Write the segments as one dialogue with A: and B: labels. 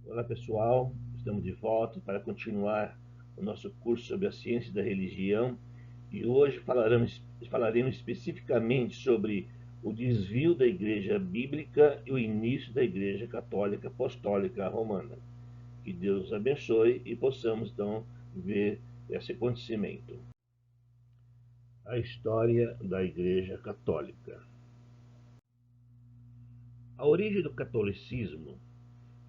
A: Olá pessoal, estamos de volta para continuar o nosso curso sobre a ciência da religião e hoje falaremos especificamente sobre o desvio da Igreja Bíblica e o início da Igreja Católica Apostólica Romana. Que Deus abençoe e possamos então ver esse acontecimento. A história da Igreja Católica. A origem do catolicismo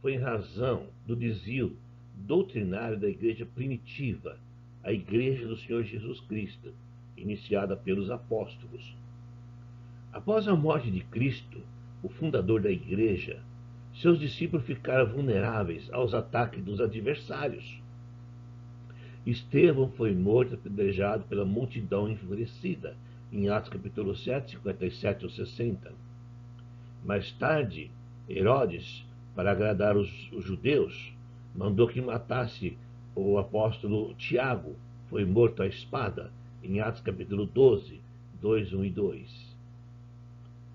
A: foi em razão do desvio doutrinário da igreja primitiva, a Igreja do Senhor Jesus Cristo, iniciada pelos apóstolos. Após a morte de Cristo, o fundador da igreja, seus discípulos ficaram vulneráveis aos ataques dos adversários. Estevão foi morto e apedrejado pela multidão enfurecida, em Atos capítulo 7, 57 ou 60. Mais tarde, Herodes, para agradar os judeus, mandou que matasse o apóstolo Tiago, foi morto à espada, em Atos capítulo 12, 2, 1 e 2.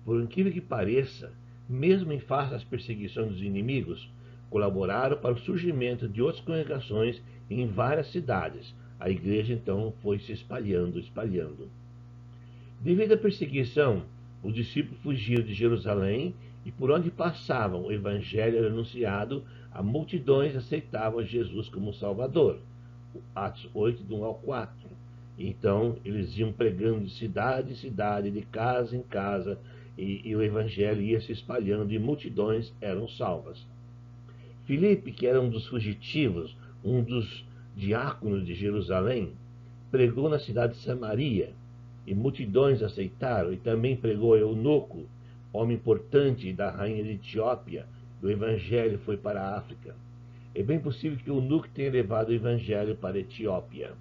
A: Por incrível que pareça, mesmo em face às perseguições dos inimigos, colaboraram para o surgimento de outras congregações em várias cidades. A igreja então foi se espalhando. Devido à perseguição, os discípulos fugiram de Jerusalém e por onde passavam o evangelho era anunciado, a multidões aceitavam Jesus como Salvador. Atos 8, do 1 ao 4. Então eles iam pregando de cidade em cidade, de casa em casa, e o evangelho ia se espalhando e multidões eram salvas. Filipe, que era um dos fugitivos, um dos diáconos de Jerusalém, pregou na cidade de Samaria, e multidões aceitaram, e também pregou Eunuco, homem importante da rainha de Etiópia, e o evangelho foi para a África. É bem possível que Eunuco tenha levado o evangelho para a Etiópia.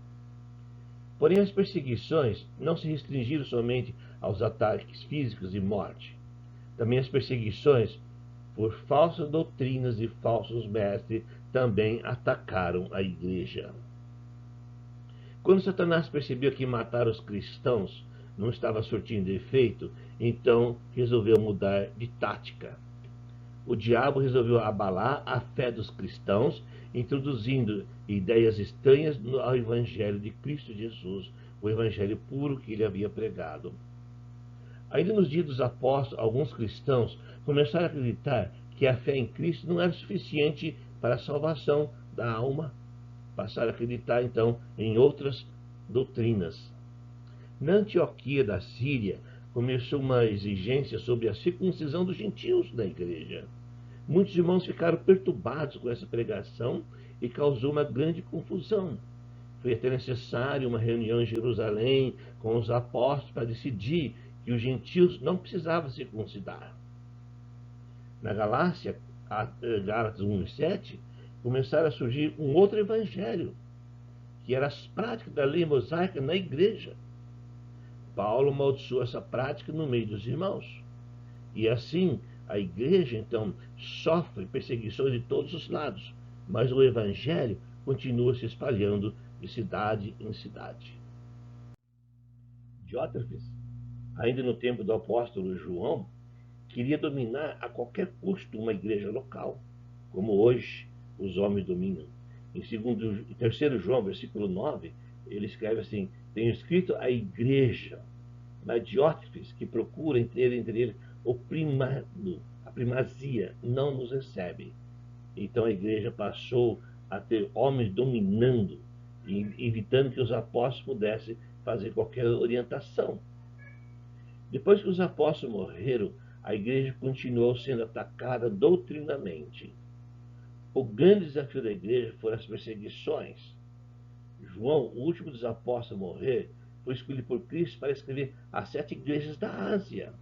A: Porém, as perseguições não se restringiram somente aos ataques físicos e morte. Também as perseguições por falsas doutrinas e falsos mestres também atacaram a igreja. Quando Satanás percebeu que matar os cristãos não estava surtindo efeito, então resolveu mudar de tática. O diabo resolveu abalar a fé dos cristãos, introduzindo ideias estranhas ao evangelho de Cristo Jesus, o evangelho puro que ele havia pregado. Ainda nos dias dos apóstolos, alguns cristãos começaram a acreditar que a fé em Cristo não era suficiente para a salvação da alma. Passaram a acreditar, então, em outras doutrinas. Na Antioquia da Síria, começou uma exigência sobre a circuncisão dos gentios na igreja. Muitos irmãos ficaram perturbados com essa pregação e causou uma grande confusão. Foi até necessário uma reunião em Jerusalém com os apóstolos para decidir que os gentios não precisavam circuncidar. Na Galácia, Gálatas 1 e 7, começaram a surgir um outro evangelho, que eram as práticas da lei mosaica na igreja. Paulo amaldiçoou essa prática no meio dos irmãos. E assim, a igreja, então, sofre perseguições de todos os lados, mas o evangelho continua se espalhando de cidade em cidade. Diótrefes, ainda no tempo do apóstolo João, queria dominar a qualquer custo uma igreja local, como hoje os homens dominam. Em 3 João, versículo 9, ele escreve assim: tenho escrito a igreja, mas Diótrefes, que procura ter entre eles o primado, a primazia, não nos recebe. Então a igreja passou a ter homens dominando, evitando que os apóstolos pudessem fazer qualquer orientação. Depois que os apóstolos morreram, a igreja continuou sendo atacada doutrinamente. O grande desafio da igreja foram as perseguições. João, o último dos apóstolos a morrer, foi escolhido por Cristo para escrever as 7 igrejas da Ásia.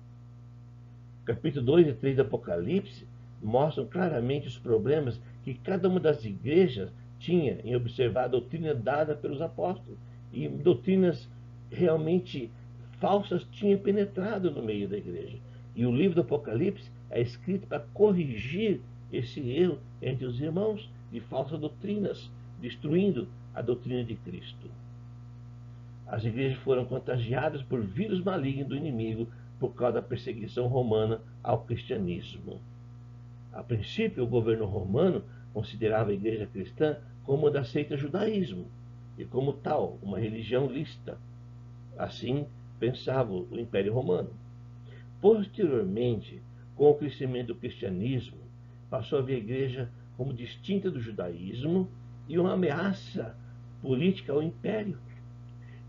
A: Capítulo 2 e 3 do Apocalipse mostram claramente os problemas que cada uma das igrejas tinha em observar a doutrina dada pelos apóstolos. E doutrinas realmente falsas tinham penetrado no meio da igreja. E o livro do Apocalipse é escrito para corrigir esse erro entre os irmãos de falsas doutrinas, destruindo a doutrina de Cristo. As igrejas foram contagiadas por vírus maligno do inimigo por causa da perseguição romana ao cristianismo. A princípio, o governo romano considerava a igreja cristã como da seita judaísmo e, como tal, uma religião lícita. Assim pensava o Império Romano. Posteriormente, com o crescimento do cristianismo, passou a ver a igreja como distinta do judaísmo e uma ameaça política ao império.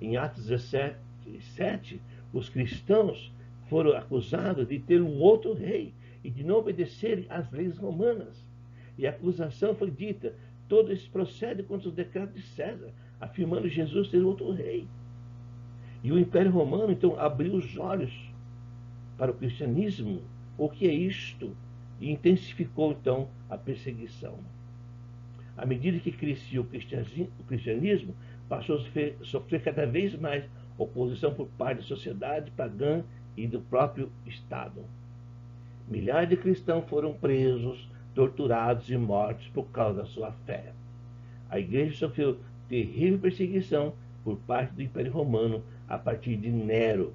A: Em Atos 17:7, os cristãos foram acusados de ter um outro rei e de não obedecerem às leis romanas. E a acusação foi dita: todo isso procede contra os decretos de César, afirmando Jesus ser outro rei. E o Império Romano, então, abriu os olhos para o cristianismo. O que é isto? E intensificou, então, a perseguição. À medida que crescia o cristianismo, passou a sofrer cada vez mais oposição por parte da sociedade pagã e do próprio Estado. Milhares de cristãos foram presos, torturados e mortos por causa da sua fé. A igreja sofreu terrível perseguição por parte do Império Romano a partir de Nero,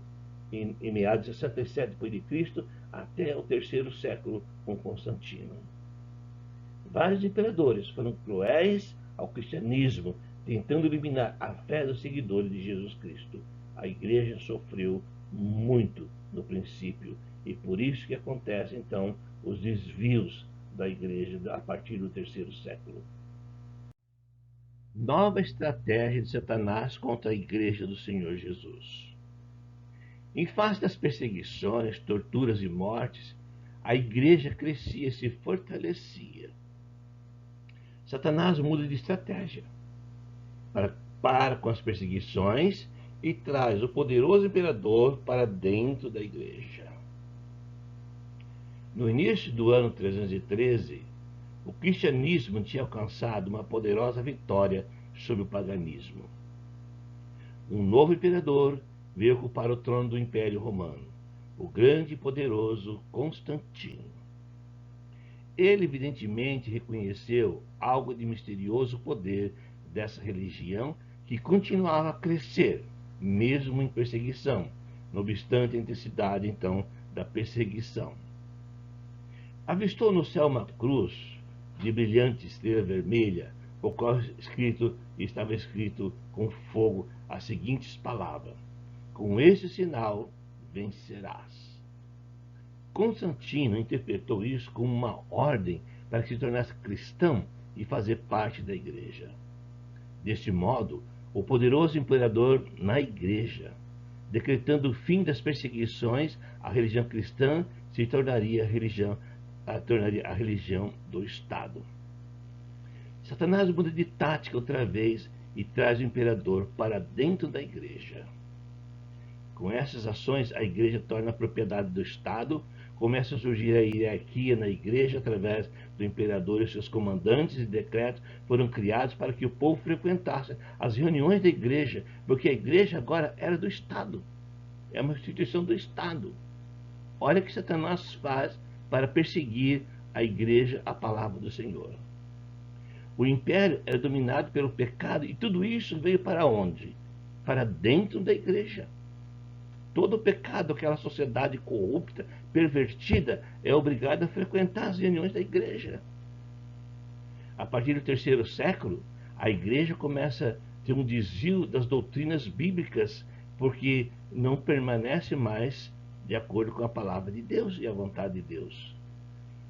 A: em meados de 67 d.C., até o terceiro século com Constantino. Vários imperadores foram cruéis ao cristianismo, tentando eliminar a fé dos seguidores de Jesus Cristo. A igreja sofreu muito no princípio, e por isso que acontecem então os desvios da igreja a partir do terceiro século. Nova estratégia de Satanás contra a igreja do Senhor Jesus. Em face das perseguições, torturas e mortes, a igreja crescia e se fortalecia. Satanás muda de estratégia para com as perseguições e traz o poderoso imperador para dentro da igreja. No início do ano 313, o cristianismo tinha alcançado uma poderosa vitória sobre o paganismo. Um novo imperador veio ocupar o trono do Império Romano, o grande e poderoso Constantino. Ele evidentemente reconheceu algo de misterioso poder dessa religião que continuava a crescer, mesmo em perseguição, não obstante a intensidade então da perseguição. Avistou no céu uma cruz de brilhante estrela vermelha, o qual estava escrito com fogo as seguintes palavras: com esse sinal vencerás. Constantino interpretou isso como uma ordem para que se tornasse cristão e fazer parte da igreja. Deste modo, o poderoso imperador na igreja, decretando o fim das perseguições, a religião cristã se tornaria a religião do Estado. Satanás muda de tática outra vez e traz o imperador para dentro da igreja. Com essas ações, a igreja torna a propriedade do Estado, começa a surgir a hierarquia na igreja através do imperador e seus comandantes, e decretos foram criados para que o povo frequentasse as reuniões da igreja, porque a igreja agora era do Estado, é uma instituição do Estado. Olha o que Satanás faz para perseguir a igreja, a palavra do Senhor. O império era dominado pelo pecado e tudo isso veio para onde? Para dentro da igreja. Todo o pecado, aquela sociedade corrupta, pervertida, é obrigada a frequentar as reuniões da igreja. A partir do terceiro século, a igreja começa a ter um desvio das doutrinas bíblicas, porque não permanece mais de acordo com a palavra de Deus e a vontade de Deus.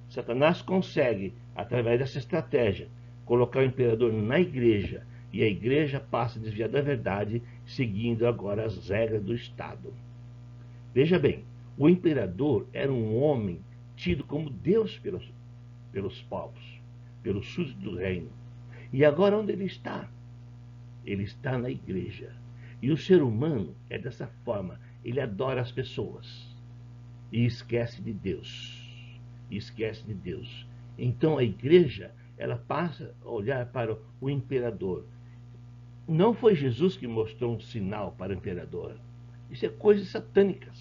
A: Satanás consegue, através dessa estratégia, colocar o imperador na igreja, e a igreja passa a desviar da verdade, seguindo agora as regras do Estado. Veja bem, o imperador era um homem tido como Deus pelos povos, pelos súditos do reino. E agora onde ele está? Ele está na igreja. E o ser humano é dessa forma, ele adora as pessoas e esquece de Deus. Esquece de Deus. Então a igreja, ela passa a olhar para o imperador. Não foi Jesus que mostrou um sinal para o imperador. Isso é coisas satânicas.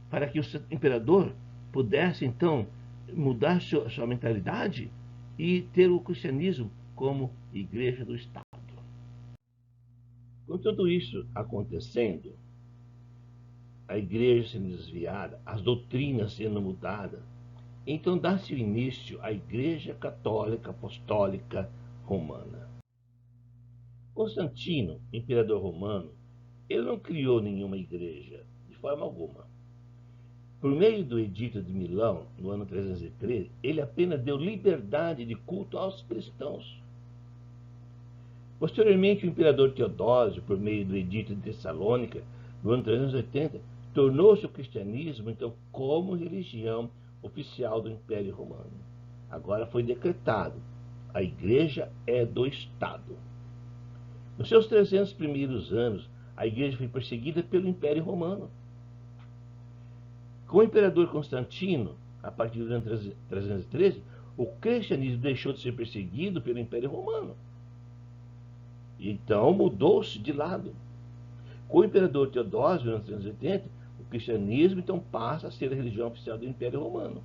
A: Para que o imperador pudesse, então, mudar sua mentalidade e ter o cristianismo como igreja do Estado. Com tudo isso acontecendo, a igreja sendo desviada, as doutrinas sendo mudadas, Então dá-se o início à Igreja Católica Apostólica Romana. Constantino, imperador romano, ele não criou nenhuma igreja, de forma alguma. Por meio do Edito de Milão, no ano 313, ele apenas deu liberdade de culto aos cristãos. Posteriormente, o imperador Teodósio, por meio do Edito de Tessalônica, no ano 380, tornou-se o cristianismo, então, como religião oficial do Império Romano. Agora foi decretado: a igreja é do Estado. Nos seus 300 primeiros anos, a igreja foi perseguida pelo Império Romano. Com o imperador Constantino, a partir do ano 313, o cristianismo deixou de ser perseguido pelo Império Romano. Então mudou-se de lado. Com o imperador Teodósio, em 380, o cristianismo então passa a ser a religião oficial do Império Romano.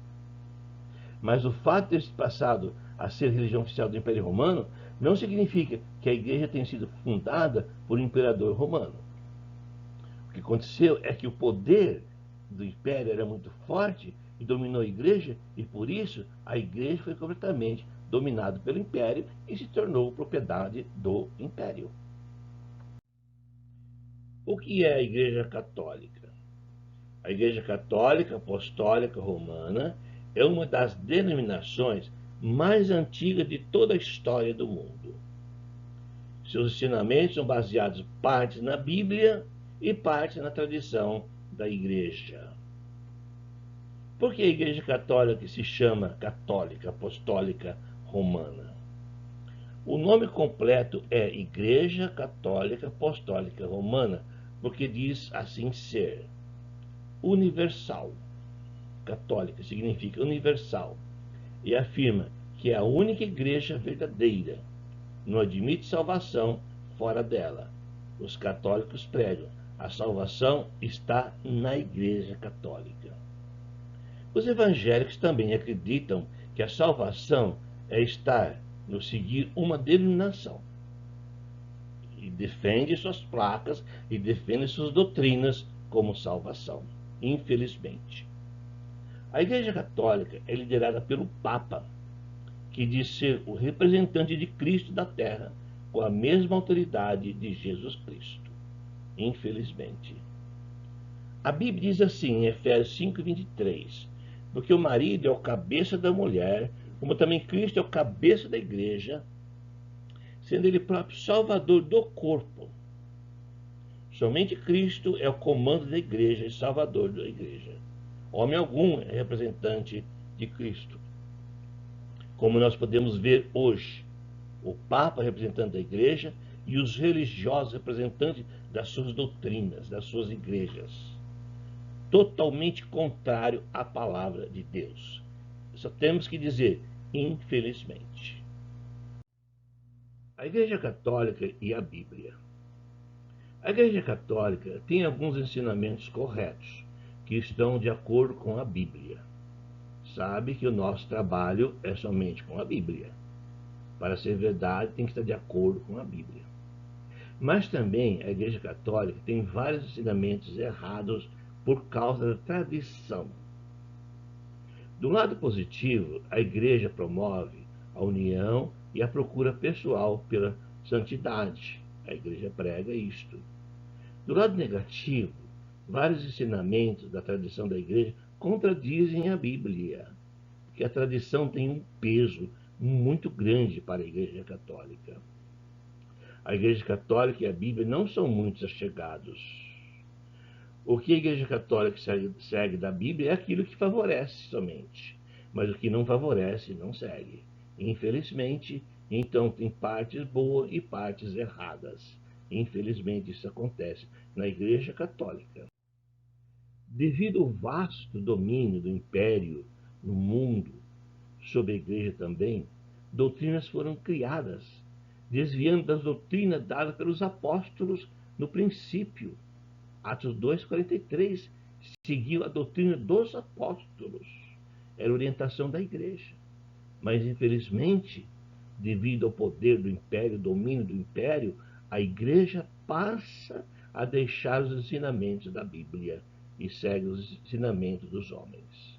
A: Mas o fato de ter se passado a ser a religião oficial do Império Romano não significa que a igreja tenha sido fundada por um imperador romano. O que aconteceu é que o poder do império era muito forte e dominou a igreja, e por isso a igreja foi completamente dominada pelo império e se tornou propriedade do império. O que é a Igreja Católica? A Igreja Católica Apostólica Romana é uma das denominações mais antigas de toda a história do mundo. Seus ensinamentos são baseados partes na Bíblia e partes na tradição da Igreja. Por que a Igreja Católica se chama Católica Apostólica Romana? O nome completo é Igreja Católica Apostólica Romana, porque diz assim ser universal. Católica significa universal e afirma que é a única igreja verdadeira. Não admite salvação fora dela. Os católicos pregam: a salvação está na Igreja Católica. Os evangélicos também acreditam que a salvação é estar no seguir uma denominação. E defende suas placas e defende suas doutrinas como salvação. Infelizmente. A Igreja Católica é liderada pelo Papa, que diz ser o representante de Cristo da Terra, com a mesma autoridade de Jesus Cristo. Infelizmente. A Bíblia diz assim em Efésios 5:23, porque o marido é o cabeça da mulher, como também Cristo é o cabeça da igreja, sendo ele próprio salvador do corpo. Somente Cristo é o comando da igreja e salvador da igreja. Homem algum é representante de Cristo. Como nós podemos ver hoje, o Papa representante da igreja e os religiosos representantes das suas doutrinas, das suas igrejas. Totalmente contrário à palavra de Deus. Só temos que dizer, infelizmente. A Igreja Católica e a Bíblia. A Igreja Católica tem alguns ensinamentos corretos, que estão de acordo com a Bíblia. Sabe que o nosso trabalho é somente com a Bíblia. Para ser verdade, tem que estar de acordo com a Bíblia. Mas também a Igreja Católica tem vários ensinamentos errados por causa da tradição. Do lado positivo, a Igreja promove a união e a procura pessoal pela santidade. A Igreja prega isto. Do lado negativo, vários ensinamentos da tradição da Igreja contradizem a Bíblia, porque a tradição tem um peso muito grande para a Igreja Católica. A Igreja Católica e a Bíblia não são muito achegados. O que a Igreja Católica segue da Bíblia é aquilo que favorece somente, mas o que não favorece não segue. Infelizmente, então tem partes boas e partes erradas. Infelizmente isso acontece na Igreja Católica. Devido ao vasto domínio do Império no mundo, sobre a Igreja também, doutrinas foram criadas, desviando das doutrinas dadas pelos apóstolos no princípio. Atos 2:43 seguiu a doutrina dos apóstolos. Era a orientação da igreja. Mas, infelizmente, devido ao poder do império, domínio do império, a igreja passa a deixar os ensinamentos da Bíblia e segue os ensinamentos dos homens.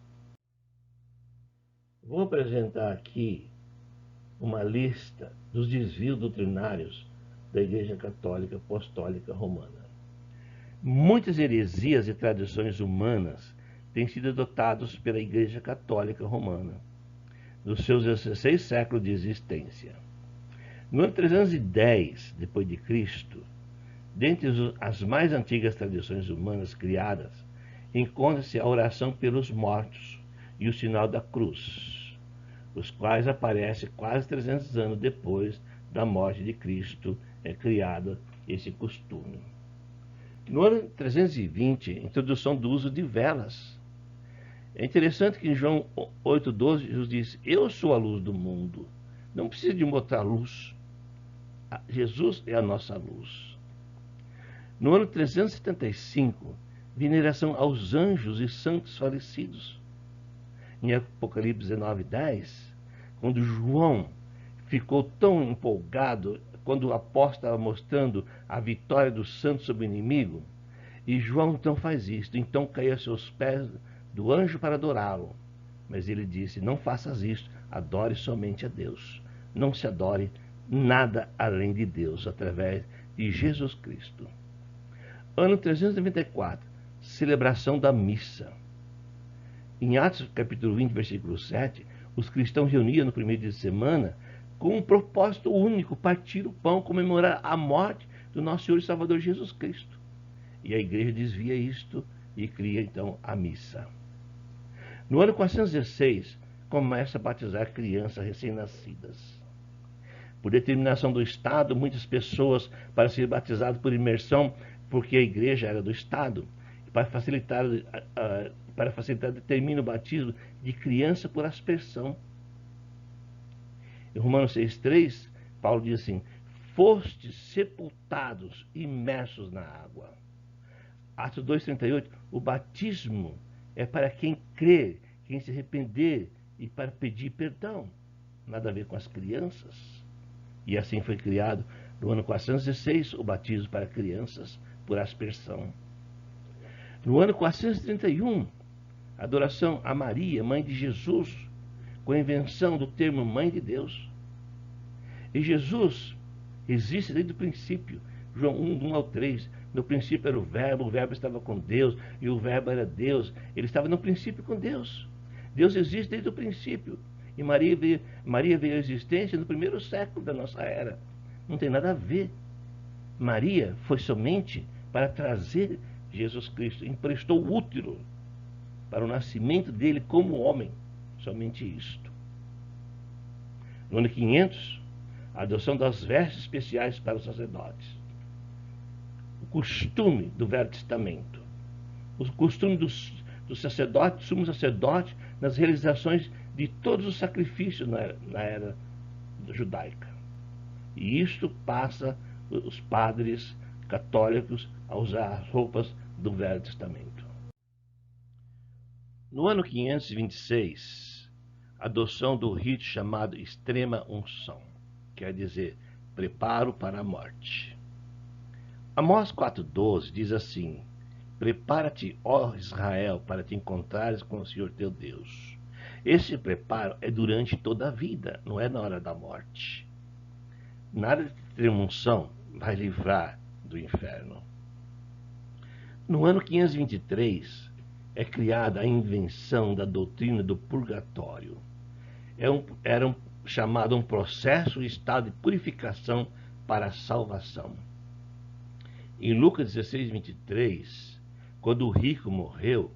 A: Vou apresentar aqui uma lista dos desvios doutrinários da Igreja Católica Apostólica Romana. Muitas heresias e tradições humanas têm sido adotadas pela Igreja Católica Romana nos seus 16 séculos de existência. No ano 310 d.C., dentre as mais antigas tradições humanas criadas, encontra-se a oração pelos mortos e o sinal da cruz, os quais aparecem quase 300 anos depois da morte de Cristo. É criado esse costume. No ano 320, introdução do uso de velas. É interessante que em João 8,12, Jesus diz: eu sou a luz do mundo. Não precisa de outra luz. Jesus é a nossa luz. No ano 375, veneração aos anjos e santos falecidos. Em Apocalipse 19:10, quando João ficou tão empolgado, quando o apóstolo estava mostrando a vitória dos santos sobre o inimigo, e João então faz isto, então cai a seus pés do anjo para adorá-lo. Mas ele disse: não faças isto, adore somente a Deus. Não se adore nada além de Deus, através de Jesus Cristo. Ano 394, celebração da missa. Em Atos capítulo 20, versículo 7, os cristãos reuniam no primeiro dia de semana com um propósito único: partir o pão, comemorar a morte do nosso Senhor e Salvador Jesus Cristo. E a igreja desvia isto e cria então a missa. No ano 416, começa a batizar crianças recém-nascidas. Por determinação do Estado, muitas pessoas, para ser batizadas por imersão, porque a igreja era do Estado, para facilitar, determina o batismo de criança por aspersão. Em Romanos 6,3, Paulo diz assim: fostes sepultados, imersos na água. Atos 2,38, o batismo é para quem crê, quem se arrepender e para pedir perdão. Nada a ver com as crianças. E assim foi criado no ano 416 o batismo para crianças por aspersão. No ano 431, adoração a Maria, mãe de Jesus, com a invenção do termo mãe de Deus. E Jesus existe desde o princípio. João 1:1-3. No princípio era o verbo estava com Deus, e o verbo era Deus. Ele estava no princípio com Deus. Deus existe desde o princípio. E Maria veio à existência no primeiro século da nossa era. Não tem nada a ver. Maria foi somente para trazer Jesus Cristo, emprestou o útero para o nascimento dele como homem. Somente isto. No ano 500, a adoção das vestes especiais para os sacerdotes. O costume do Velho Testamento. O costume dos sacerdotes, sumo sacerdote, nas realizações de todos os sacrifícios na era judaica. E isto passa os padres católicos a usar as roupas do Velho Testamento. No ano 526, adoção do rito chamado extrema unção, quer dizer, preparo para a morte. Amós 4,12 diz assim: prepara-te, ó Israel, para te encontrares com o Senhor teu Deus. Esse preparo é durante toda a vida, não é na hora da morte. Nada de extrema unção vai livrar do inferno. No ano 523, é criada a invenção da doutrina do purgatório. Era chamado um processo e estado de purificação para a salvação. Em Lucas 16:23, quando o rico morreu,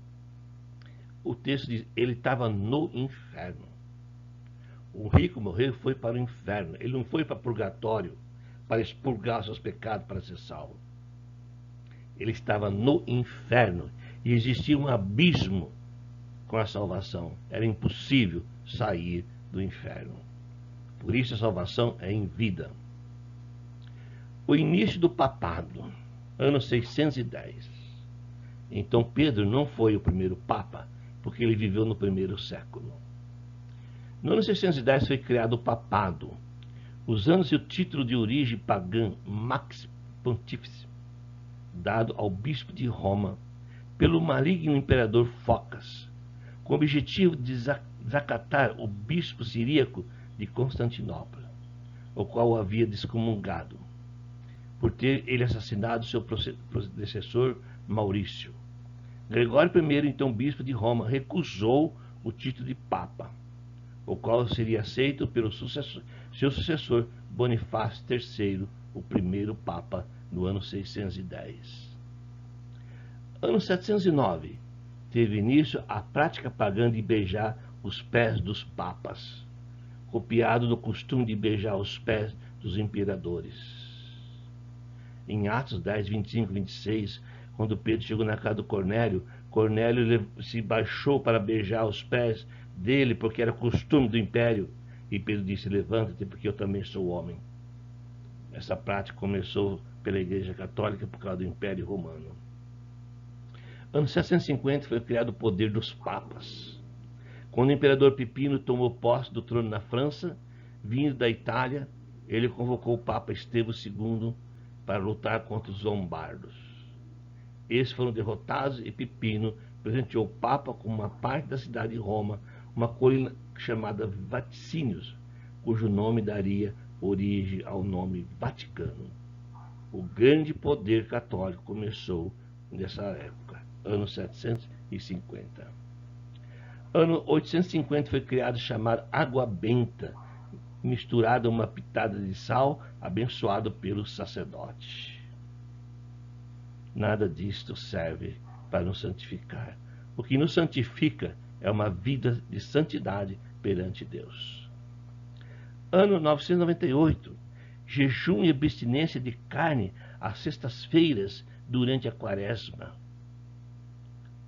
A: o texto diz: ele estava no inferno. O rico morreu e foi para o inferno. Ele não foi para o purgatório para expurgar os seus pecados para ser salvo. Ele estava no inferno e existia um abismo com a salvação. Era impossível sair do inferno. Por isso a salvação é em vida. O início do papado, ano 610. Então Pedro não foi o primeiro papa, porque ele viveu no primeiro século. No ano 610 foi criado o papado, usando-se o título de origem pagã Max Pontífice, dado ao bispo de Roma pelo maligno imperador Focas, com o objetivo de
B: desacatar o bispo siríaco de Constantinopla, o qual o havia descomungado, por ter ele assassinado seu predecessor Maurício. Gregório I, então bispo de Roma, recusou o título de Papa, o qual seria aceito pelo seu sucessor Bonifácio III, o primeiro Papa, no ano 610. Ano 709, teve início a prática pagã de beijar os pés dos papas, copiado do costume de beijar os pés dos imperadores. Em Atos 10, 25 e 26, quando Pedro chegou na casa do Cornélio, Cornélio se baixou para beijar os pés dele, porque era costume do império. E Pedro disse: levanta-te, porque eu também sou homem. Essa prática começou pela Igreja Católica por causa do Império Romano. Ano 750 foi criado o poder dos papas. Quando o imperador Pipino tomou posse do trono na França, vindo da Itália, ele convocou o Papa Estevão II para lutar contra os lombardos. Esses foram derrotados e Pipino presenteou o Papa com uma parte da cidade de Roma, uma colina chamada Vaticínios, cujo nome daria origem ao nome Vaticano. O grande poder católico começou nessa época, ano 750. Ano 850 foi criado o chamado água benta, misturada a uma pitada de sal, abençoado pelo sacerdote. Nada disto serve para nos santificar. O que nos santifica é uma vida de santidade perante Deus. Ano 998, jejum e abstinência de carne às sextas-feiras durante a quaresma.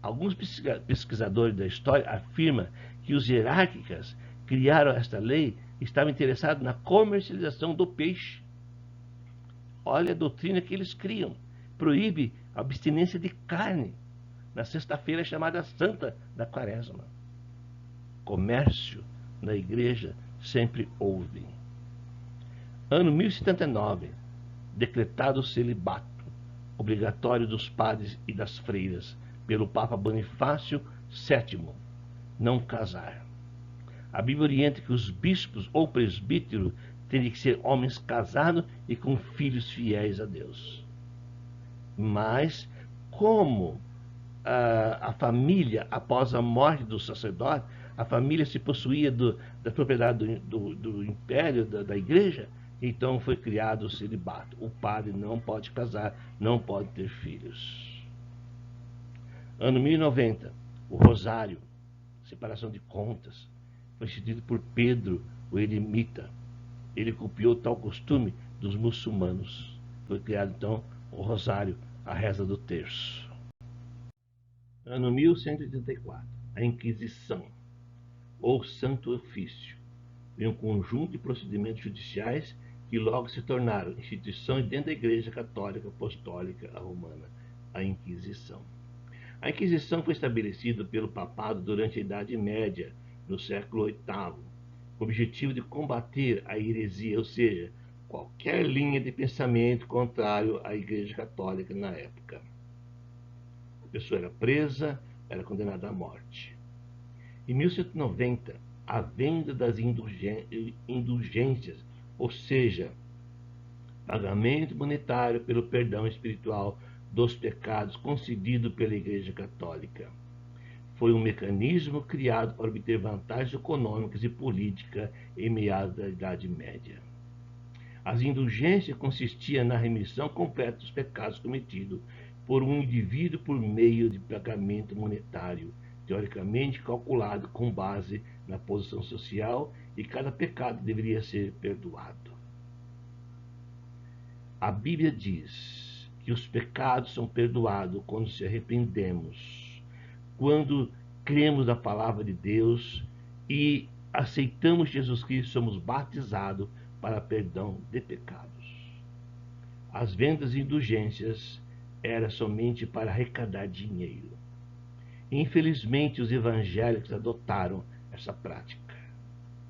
B: Alguns pesquisadores da história afirmam que os hierárquicas criaram esta lei e estavam interessados na comercialização do peixe. Olha a doutrina que eles criam. Proíbe a abstinência de carne na sexta-feira chamada Santa da Quaresma. Comércio na igreja sempre houve. Ano 1079, decretado o celibato obrigatório dos padres e das freiras pelo Papa Bonifácio VII, não casar. A Bíblia orienta que os bispos ou presbíteros teriam que ser homens casados e com filhos fiéis a Deus. Mas, como a família, após a morte do sacerdote, a família se possuía da propriedade do império, da igreja, então foi criado o celibato. O padre não pode casar, não pode ter filhos. Ano 1090, o rosário, separação de contas, foi instituído por Pedro, o eremita. Ele copiou tal costume dos muçulmanos. Foi criado então o rosário, a reza do terço. Ano 1184, a Inquisição, ou Santo Ofício, foi um conjunto de procedimentos judiciais que logo se tornaram instituições dentro da Igreja Católica Apostólica Romana, a Inquisição. A Inquisição foi estabelecida pelo papado durante a Idade Média, no século VIII, com o objetivo de combater a heresia, ou seja, qualquer linha de pensamento contrário à Igreja Católica na época. A pessoa era presa, era condenada à morte. Em 1190, a venda das indulgências, ou seja, pagamento monetário pelo perdão espiritual dos pecados concedido pela Igreja Católica, foi um mecanismo criado para obter vantagens econômicas e políticas em meados da Idade Média. As indulgências consistiam na remissão completa dos pecados cometidos por um indivíduo por meio de pagamento monetário, teoricamente calculado com base na posição social, e cada pecado deveria ser perdoado. A Bíblia diz que os pecados são perdoados quando se arrependemos, quando cremos na palavra de Deus e aceitamos Jesus Cristo, somos batizados para perdão de pecados. As vendas e indulgências eram somente para arrecadar dinheiro. Infelizmente, os evangélicos adotaram essa prática.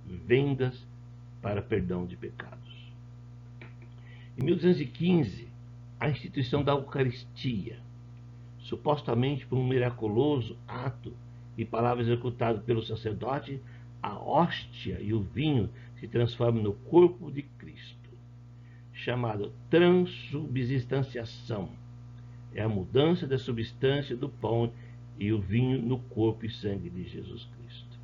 B: Vendas para perdão de pecados. Em 1215, a instituição da Eucaristia, supostamente por um miraculoso ato e palavra executada pelo sacerdote, a hóstia e o vinho se transformam no corpo de Cristo, chamado transubstanciação. É a mudança da substância do pão e o vinho no corpo e sangue de Jesus Cristo.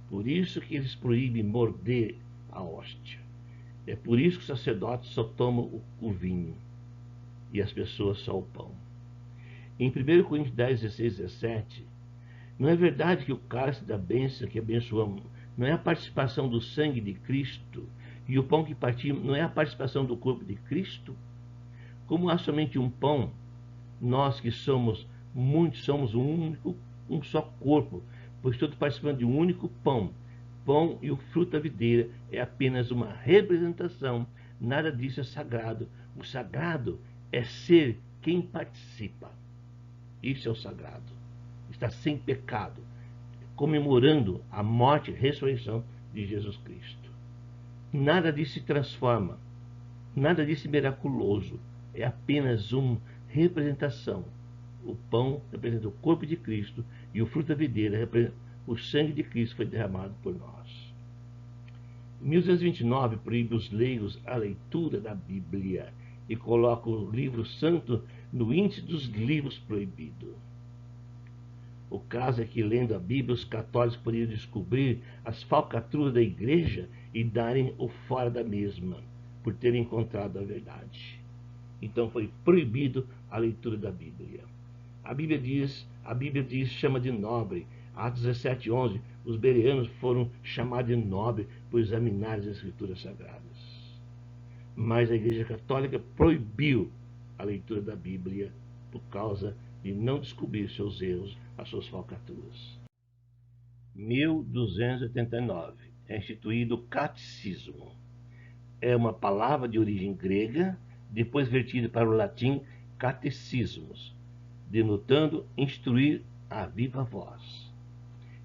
B: Por isso que eles proíbem morder a hóstia. É por isso que os sacerdotes só tomam o vinho e as pessoas só o pão. Em 1 Coríntios 10, 16, 17, não é verdade que o cálice da bênção que abençoamos não é a participação do sangue de Cristo e o pão que partimos não é a participação do corpo de Cristo? Como há somente um pão, nós que somos muitos somos um só corpo, pois todos participando de um único pão. Pão e o fruto da videira é apenas uma representação, nada disso é sagrado. O sagrado é ser quem participa. Isso é o sagrado. Está sem pecado, comemorando a morte e ressurreição de Jesus Cristo. Nada disso se transforma, nada disso é miraculoso, é apenas uma representação. O pão representa o corpo de Cristo e o fruto da videira representa o sangue de Cristo foi derramado por nós. Em 1229, proíbe os leigos a leitura da Bíblia e coloca o livro santo no índice dos livros proibidos. O caso é que, lendo a Bíblia, os católicos poderiam descobrir as falcatruas da igreja e darem o fora da mesma, por terem encontrado a verdade. Então foi proibido a leitura da Bíblia. A Bíblia diz, chama de nobre. Atos 17, 11, os bereanos foram chamados de nobre por examinar as Escrituras Sagradas. Mas a Igreja Católica proibiu a leitura da Bíblia por causa de não descobrir seus erros, as suas falcatruas. 1289, é instituído o catecismo. É uma palavra de origem grega, depois vertida para o latim catecismos, denotando instruir a viva voz.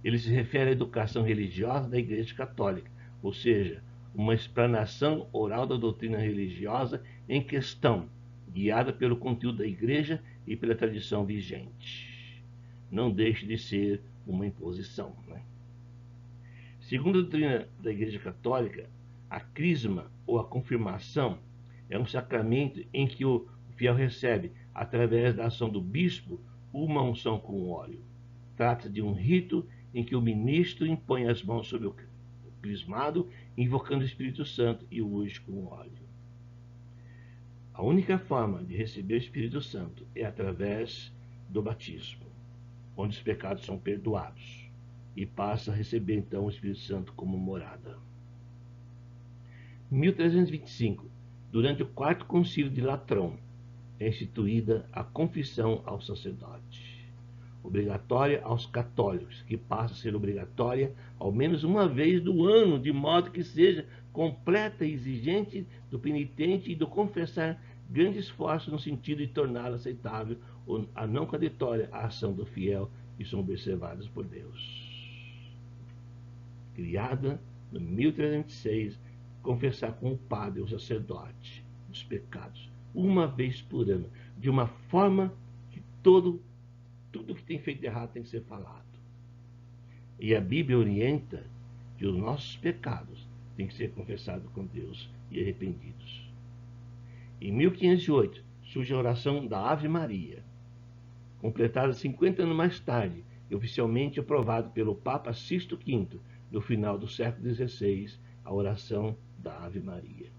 B: Ele se refere à educação religiosa da Igreja Católica, ou seja, uma explanação oral da doutrina religiosa em questão, guiada pelo conteúdo da Igreja e pela tradição vigente. Não deixe de ser uma imposição, né? Segundo a doutrina da Igreja Católica, a crisma ou a confirmação é um sacramento em que o fiel recebe, através da ação do bispo, uma unção com óleo. Trata-se de um rito em que o ministro impõe as mãos sobre o crismado, invocando o Espírito Santo e o unge com óleo. A única forma de receber o Espírito Santo é através do batismo, onde os pecados são perdoados, e passa a receber então o Espírito Santo como morada. Em 1325, durante o quarto concílio de Latrão, é instituída a confissão ao sacerdote, obrigatória aos católicos, que passa a ser obrigatória ao menos uma vez do ano, de modo que seja completa e exigente do penitente e do confessar grande esforço no sentido de torná-la aceitável ou a não contraditória à ação do fiel e são observadas por Deus. Criada no 1306, confessar com o padre ou sacerdote os pecados, uma vez por ano, de uma forma que tudo que tem feito errado tem que ser falado. E a Bíblia orienta que os nossos pecados têm que ser confessados com Deus e arrependidos. Em 1508, surge a oração da Ave Maria, completada 50 anos mais tarde e oficialmente aprovado pelo Papa Sisto V, no final do século XVI, a oração da Ave Maria.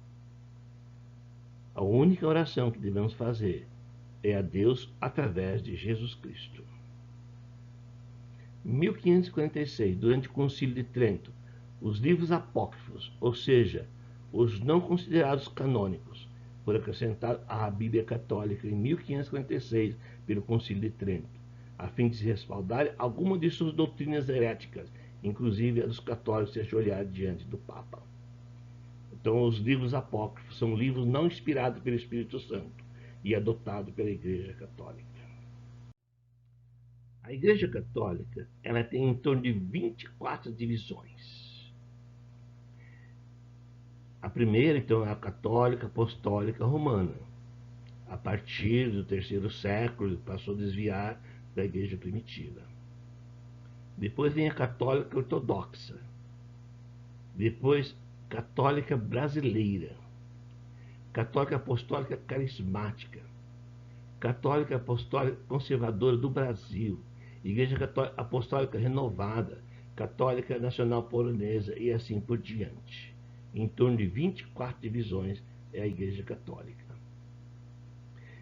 B: A única oração que devemos fazer é a Deus através de Jesus Cristo. Em 1546, durante o Concílio de Trento, os livros apócrifos, ou seja, os não considerados canônicos, foram acrescentados à Bíblia Católica em 1546 pelo Concílio de Trento, a fim de se respaldar alguma de suas doutrinas heréticas, inclusive a dos católicos se ajoelharem diante do Papa. Então, os livros apócrifos são livros não inspirados pelo Espírito Santo e adotados pela Igreja Católica. A Igreja Católica, ela tem em torno de 24 divisões. A primeira, então, é a Católica Apostólica Romana. A partir do terceiro século, passou a desviar da Igreja Primitiva. Depois vem a católica ortodoxa. Depois, católica brasileira. Católica apostólica carismática. Católica apostólica conservadora do Brasil. Igreja Católica Apostólica Renovada. Católica Nacional Polonesa e assim por diante. Em torno de 24 divisões é a Igreja Católica.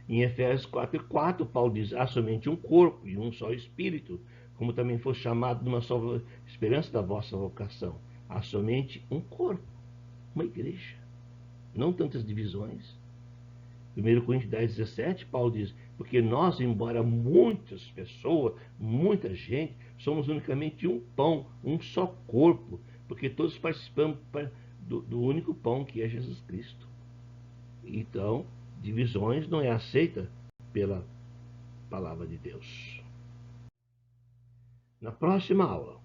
B: Em Efésios 4:4, Paulo diz: há somente um corpo e um só espírito, como também foi chamado numa só esperança da vossa vocação. Há somente um corpo, uma igreja, não tantas divisões. 1 Coríntios 10:17, Paulo diz: porque nós, embora muitas pessoas, muita gente, somos unicamente um pão, um só corpo, porque todos participamos do único pão que é Jesus Cristo. Então, divisões não é aceita pela palavra de Deus. Na próxima aula,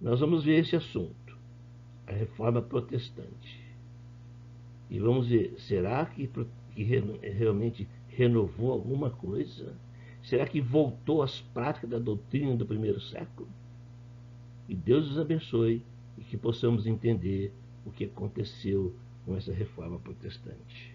B: nós vamos ver esse assunto, a reforma protestante. E vamos ver, será que realmente renovou alguma coisa? Será que voltou às práticas da doutrina do primeiro século? E Deus nos abençoe e que possamos entender o que aconteceu com essa reforma protestante.